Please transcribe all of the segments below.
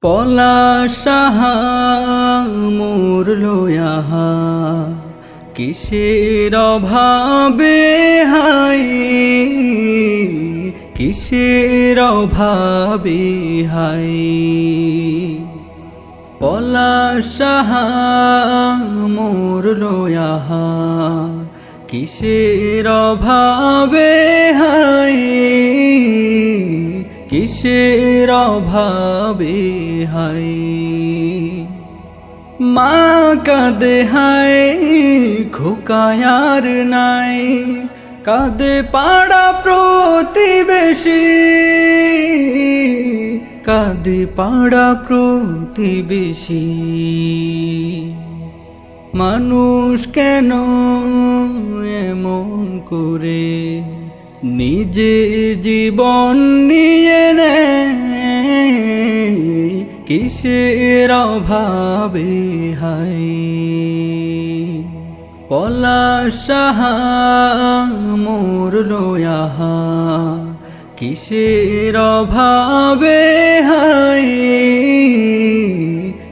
পলাশাহা মরলো আহা কিসের অভাবে হাই, কিসের অভাবে হাই। পলাশাহা মরলো আহা কিসের অভাবে হাই, কিসের অভাবে হাই। মা কাঁদে হায় খোকায়ার নাই, কাঁদে পাড়া প্রতিবেশী, কাঁদে পাড়া প্রতিবেশী। মানুষ কেন এমন করে নিজে জীবন নিয়ে নেয়, কিসের অভাবে হাই। পলাশাহা মরলো আহা কিসের অভাবে হাই,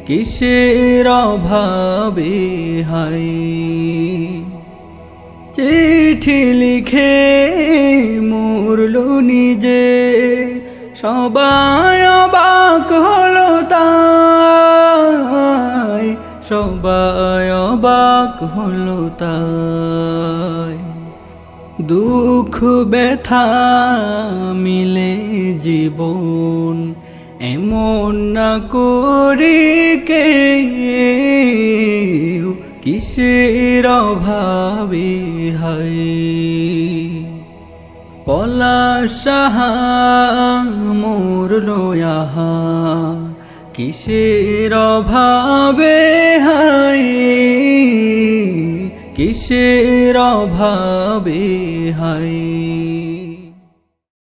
কিসের অভাবে হাই। চিঠি লিখে মরলো নিজে, সবাই অবাক হলো তাই, সবাই অবাক হলো তাই। দুঃখ ব্যথা মিলে জীবন এমন না করি কে, কিসের অভাবে হাই। পলাশাহা মরলো আহা কিসের অভাবে হাই, কিসের অভাবে হাই।